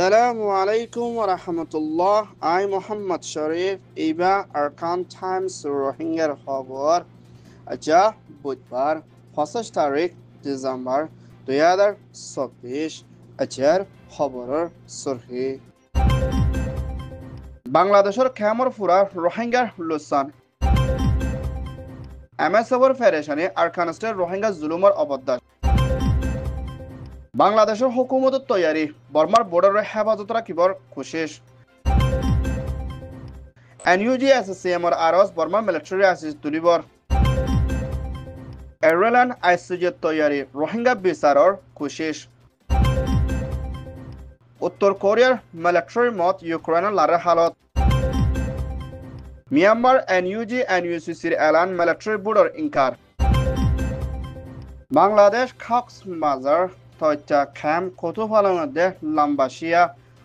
Assalamu alaikum wa rahmatullah. I Muhammad Sharif Iba Arkan Times Rohingya Khabar Aja Budbar 25 তারিখ December 2024 আজকের খবরের সুরহি বাংলাদেশের খেমরপুরা রোহিঙ্গার Luschan এমএসএফের ফেডারেশনে Arkan state Rohingya জুলুমের অবদান বাংলাদেশের হুকুমতের তৈয়ারি বর্মার বর্ডারের হেফাজত রাখিবর কোশিশ এনইউজি এসএসসিএমর আরস বর্মার মিলিটারি আসিস তুলিবর এয়ারলাইন আইসিজের তৈয়ারি রোহিঙ্গা বিচারর কোশিশ উত্তর কোরিয়ার মিলিটারি মত ইউক্রেনের লারের হালত মিয়ানমার এনইউজি এনইউসিসির এলান মিলিটারি বোর্ডের ইনকার বাংলাদেশ কক্সবাজার তথ্য ক্যাম্প কোতোফালের মধ্যে লাম্বাসিয়া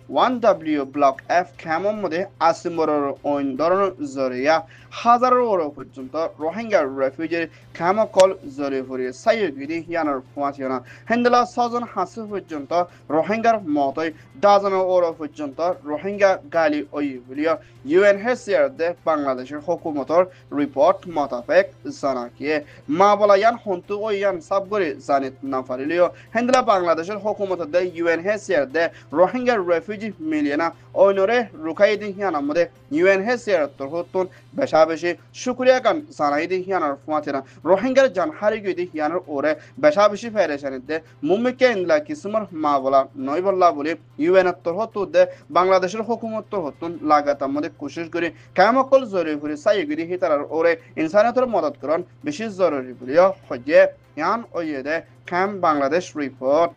1W ব্লক F ক্যাম্পের মধ্যে আসিমবরের অন্য ধরনের জরিয়া হাজারের পর্যন্ত রোহিঙ্গা রেফিউজি ক্যাম্প কল জরি ফুরি সাইগিদি ইয়ানার ফুয়াতিনা হেন্ডলা সজন হাসি পর্যন্ত রোহিঙ্গার মতই ডাজনের পর্যন্ত রোহিঙ্গা গালি ওইগুলিও ইউএনএইচসিআর দে বাংলাদেশের হুকুমতের রিপোর্ট মোতাবেক জানাকিয়ে মা বলায়ান হন্তু ওয়ান সাবগরি জানিত না পারিলিও হেন্ডলা বাংলাদেশের হুকুমতের দে ইউএনএইচসিআর দে রোহিঙ্গা রেফিউজি মিলিয়না ওইনরে রুখাইদি হিয়ানার মধ্যে ইউএনএইচসিআর তরফতুন বেশা বেশি শুক্রিয়া গান জানাইদি হিয়ানার ফুয়াতিনা রোহিঙ্গার জানহারি গিদি হিয়ানার ওরে বেশা বেশি ফেডারেশনের দে মুম্মিকে ইনলা কিসমর মা বলা নয় বললা বলে ইউএন তরফতু দে বাংলাদেশের হুকুমত তরফতুন লাগাতার মধ্যে কোশিশ করে কামকল জরুরি করে সাইগিদি হিতারার ওরে ইনসানিয়তের মদত করন বেশি জরুরি বলিও হয়ে ইয়ান ওয়ে দে ক্যাম্প বাংলাদেশ রিপোর্ট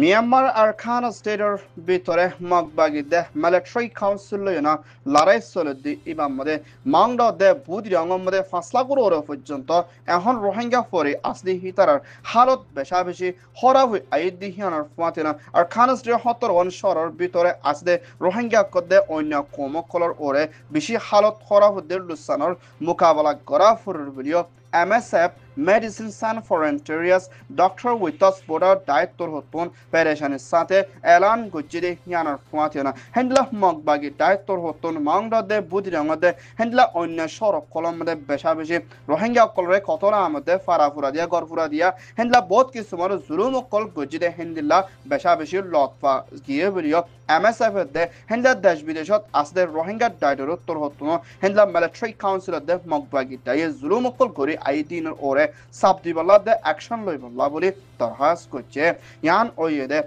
মিয়ানমার আরকান স্টেটের ভিতরে মগবাগিদে মিলিটারি কাউন্সিল লয়না লড়াই চলদি ইবাম মধ্যে মাংড দে বুদিরং মধ্যে 5 লাখ পর্যন্ত এখন রোহিঙ্গা ফরে আসলি হিতারার হালত বেশা বেশি হরা হই আইদি হিয়ানার ফাতিনা আরকান স্টেটের 70 শহরের ভিতরে আসলে রোহিঙ্গা কদে অন্য কমকলর ওরে বেশি হালত হরা হদের লুসানোর মোকাবেলা করা ফুরুর video MSF Medicine Sans Frontières Doctor Without Border দায়িত্বর হতুন ফেডারেশনের সাথে এলান গুজিদে হিয়ানার ফুয়াতিনা হেন্ডলা মগবাগি দায়িত্বর হতুন মাংডদে বুদিরংদে হেন্ডলা অন্য সড়ক কলমদে বেশা বেশি রোহিঙ্গা কলরে কতরা আমদে ফারাফুরা দিয়া গরফুরা দিয়া হেন্ডলা বহুত কিছুমার জুলুম কল গুজিদে হেন্ডিলা বেশা বেশি লতফা গিয়ে বলিও MSF দে হেন্ডলা দেশ বিদেশত আসলে রোহিঙ্গা দায়িত্বর উত্তর হতুন হেন্ডলা মিলিটারি কাউন্সিল দে মগবাগি দায়ে জুলুম কল করে আইদিনের ওরে সাবদিবাল্লা দে অ্যাকশন লইবল্লা বলে দরখাস্ত করছে ইয়ান ওয়ে দে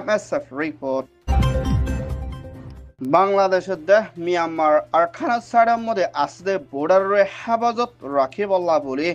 MSF রিপোর্ট বাংলাদেশের দে মিয়ানমার আরকান সাইডের মধ্যে আসলে বর্ডারের হেফাজত রাখিবল্লা বলে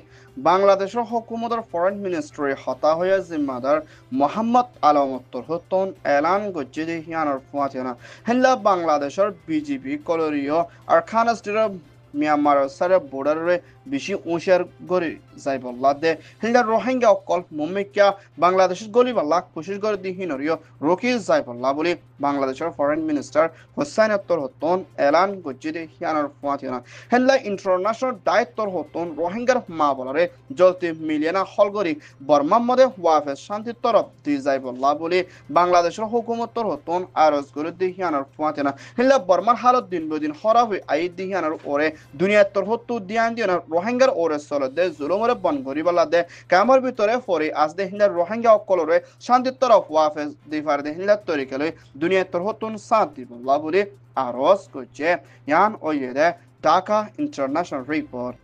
বাংলাদেশের হুকুমতের ফরেন মিনিস্ট্রি হতা হয়ে জিম্মাদার মোহাম্মদ আলমত্তর হতন এলান গজ্জিদি হিয়ানার ফুয়াতিনা হেল্লা বাংলাদেশের বিজেপি কলরিও আরকান স্টেটের মিয়ানমার সাইডের বর্ডারে বেশি উঁশার গড়ি যাই বল্লা দে হিন্দা রোহিঙ্গা অকল মুম্মিকা বাংলাদেশের গলিবাল্লা কোশিশ করে দিহিনরিও রকি যাই বল্লা বলে বাংলাদেশের ফরেন মিনিস্টার হোসেন আত্তর হতন এলান গজ্জিদে হিয়ানার ফুয়াতিনা হেল্লা ইন্টারন্যাশনাল দায়িত্বর হতন রোহিঙ্গার মা বলারে জলতি মিলিয়না হলগরি বর্মার মধ্যে ওয়াফের শান্তির তরফ দি যাই বল্লা বলে বাংলাদেশের হুকুমতর হতন আরজ করে দিহিয়ানার ফুয়াতিনা হেল্লা বর্মার হালত দিন বদিন হরা হয়ে আই দিহিয়ানার ওরে দুনিয়ার তরফত দিয়ান দিয়ানার রোহিঙ্গার ওরে চলে দে জুলুমরে বন গরিবাল্লা দে কামর ভিতরে ফরে আজ দে হিন্দার রোহিঙ্গা অকলরে শান্তির তরফ ওয়াফেজ দিফার দে হিন্দার তরিকালে দুনিয়ার তরফতুন শান্তি বল্লা বলে আরজ করছে ইয়ান ওয়ে দে ঢাকা ইন্টারন্যাশনাল রিপোর্ট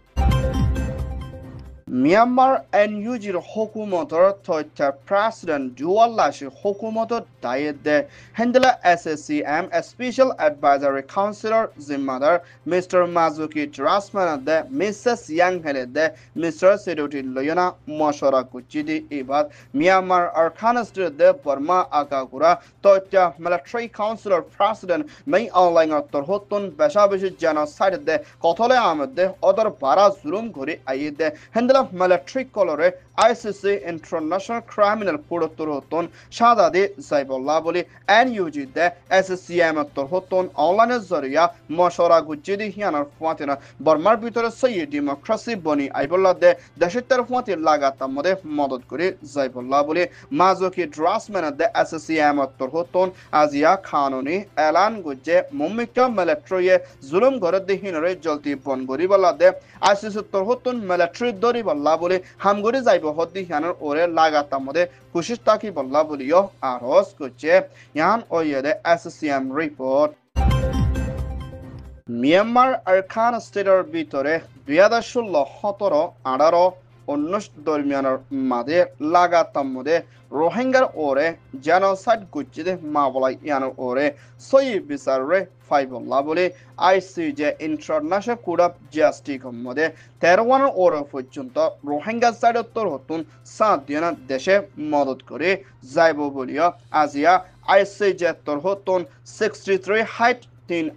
মিয়ানমার এনইউজির হুকুমতর তথ্য প্রেসিডেন্ট জুয়াল্লাশি হুকুমতর দায়িত্ব দে হেন্ডেলা SSCM স্পেশাল অ্যাডভাইজারি কাউন্সিলর জিম্মাদার মিস্টার মাজুকি ড্রাসমান দে মিসেস ইয়াং হেলে দে মিস্টার সিডুটি লয়না মশরা কুচিদি এবার মিয়ানমার আরকান স্টেট দে বর্মা আকাগুরা তথ্য মিলিটারি কাউন্সিলর প্রেসিডেন্ট মেই অনলাইন অত্তর হতুন বেশা বেশি জেনোসাইড দে কথলে আহমেদ দে অদর বারা জুলুম ঘুরে আইয়ে দে হেন্ডেলা Hendla military colore ICC International Criminal Court Torhoton Shadadi Zaibollah boli NUG de SCM Torhoton online Zoria Moshora Gujidi Hianar Fuatina Burmar Bitor Sayi Democracy Boni Aibollah de Dashitar Fuati Lagata Mode Modot Kuri Zaibollah boli Mazoki Drasman de SCM Torhoton Azia Kanoni Elan Guje Mumika military Zulum Goradi Hinore Jolti Bon Goribala de ICC Torhoton military Doriballa boli Hamguri Zaibo Hodi Hianar Ore Lagata Mode Kushistaki Bolla Bolio Aros Guche Yan Oyede SCM report Myanmar Arkan Stateর ভিতরে 2016 17 18 19 দরমিয়ানের মাঝে লাগাতার মধ্যে রোহিঙ্গার ওরে genocide গুজিদে মাবলাই ইয়ানোর ওরে সই বিচারে ফাইবল্লা বলে ICJ international court of justice মধ্যে 13 ওরে পর্যন্ত রোহিঙ্গা সাইডের তরহতুন 7 দিন দেশে মদত করে যাইব বলিও আজিয়া আইসিজে তরহতুন 63 হাইট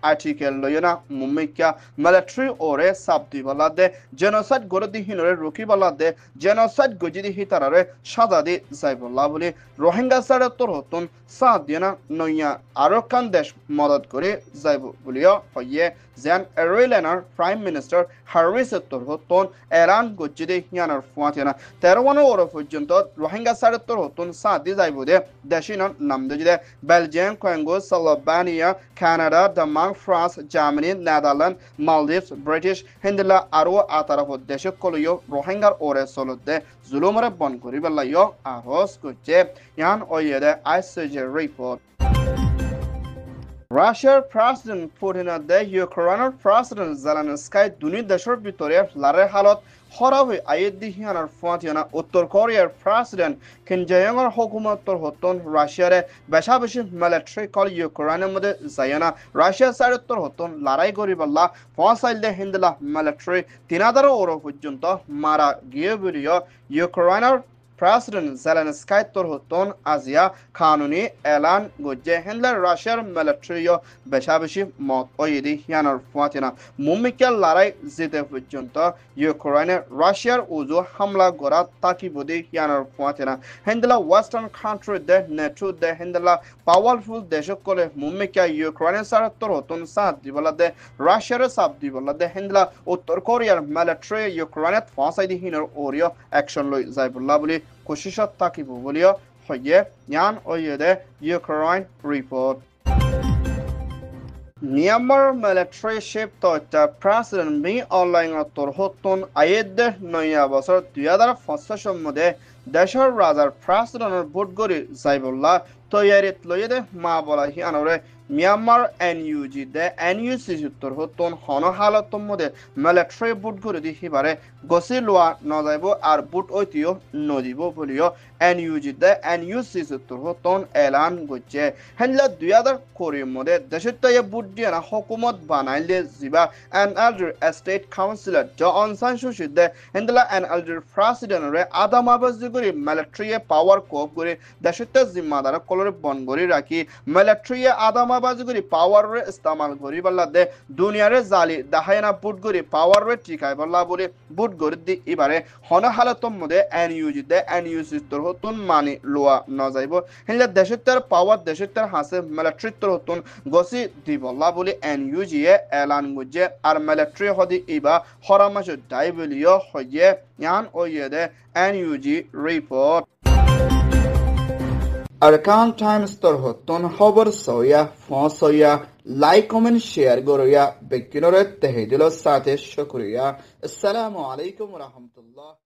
article loyona mumika military ore sabdi balade genocide gorodi hinore roki balade genocide gojidi hitarare shadadi zaibollah boli rohingya sare torhotun saadina noya arokan desh madad kore zaibo bolio hoye zen Iranian prime minister Harris torhotun Iran gojidi hianar fuatina 13 ore porjonto rohingya sare torhotun saadi zaibode deshinon namdejide Belgium Congo Slovenia Canada Denmark France Germany Netherlands Maldives British Hindla aro ataraf deshe koluyo rohingya ore solode zulumare bon koribalayo aros goche yan oyede ICJ report Russian President Putin de Ukraine President Zelensky duni deshor bitore lare halot Horawi ayeddi hianar fuatiana Uttor Koreaর President Kim Jong-un hukumator hoton Russiaরে বেশাবেশি military call ইউক্রেনের মধ্যে যায়না Russia সাইডতর হতন লড়াই করিবল্লা ফসাইলদে হিন্দলা military 3000 ওর পর্যন্ত মারা গিয়ে বলিও ইউক্রেনের President Zelensky torhoton Asia kanuni elan gojje hendler Russiaর military বেশাবেশি মত oyedi hianar fuatina mumikal larai zite পর্যন্ত ইউক্রেনের রাশিয়ার উজু হামলা করা তাকিবদি হিয়ানার ফুয়াতিনা হেন্দলা ওয়েস্টার্ন কান্ট্রি দে নেটো দে হেন্দলা পাওয়ারফুল দেশকলে মুমিকা ইউক্রেনের সারতর হতন সাত দিবলাদে রাশিয়ার সাব দিবলাদে হেন্দলা উত্তর কোরিয়ার মিলিটারি ইউক্রেনের ফাসাইদি হিনার ওরিও অ্যাকশন লই যাইবুল্লাহ বলি কোশিশত তাকিবু বলিও হইয়ে ইয়ান ওইয়েদে Ukraine report Myanmar military ship to President Min Aung torhoton ayedde noya bosor 2005 মধ্যে দেশের রাজার প্রেসিডেন্টের বুটগরি যাইবুল্লাহ তৈয়ারিত লইয়ে মা বলা হিয়ানরে Myanmar NUG de NUC torhoton হন হালতর মধ্যে মিলিটারি বুটগরি দি হিবারে গসি লোয়া নজাইব আর বুট ঐতিও নদিব বলিও NUG de NUC torhoton এলান গচ্ছে হেনলা 2000 কোরির মধ্যে দেশের তয়ে বুট দিয়ে না হুকুমত বানাইলে জিবা NLD স্টেট কাউন্সিলর জন সান সুশি de হেনলা NLD প্রেসিডেন্টরে আদামাবাজি করে মিলিটারি পাওয়ার কোপ করে দেশের তে জিম্মাদার কলরে বন করে রাখি মিলিটারি আদামাবাজি করে পাওয়ার রে ইস্তেমাল করি বল্লা দে দুনিয়ারে জালি দাহায়না বুট করে পাওয়ার রে টিকাই বল্লা বলে বুট করে দি এবারে হন হালতর মধ্যে NUG de NUC তোরহতুন মানি লোয়া ন যাইব হেনলা দেশের তার পাওয়ার দেশের তার হাসে মিলিটারি তোরহতুন গসি দি বল্লা বলে NUG এ এলান গুজে আর মিলিটারি হদি ইবা হরামাশ ডাইবলিও হইয়ে ইয়ান ওইয়েদে NUG report Arkan Times torhoton খবর সয়া ফসয়া লাইক কমেন্ট শেয়ার গরয়া বেকিনরে তেহেদিলো সাথে শুকরিয়া আসসালামু আলাইকুম ওয়া রাহমাতুল্লাহ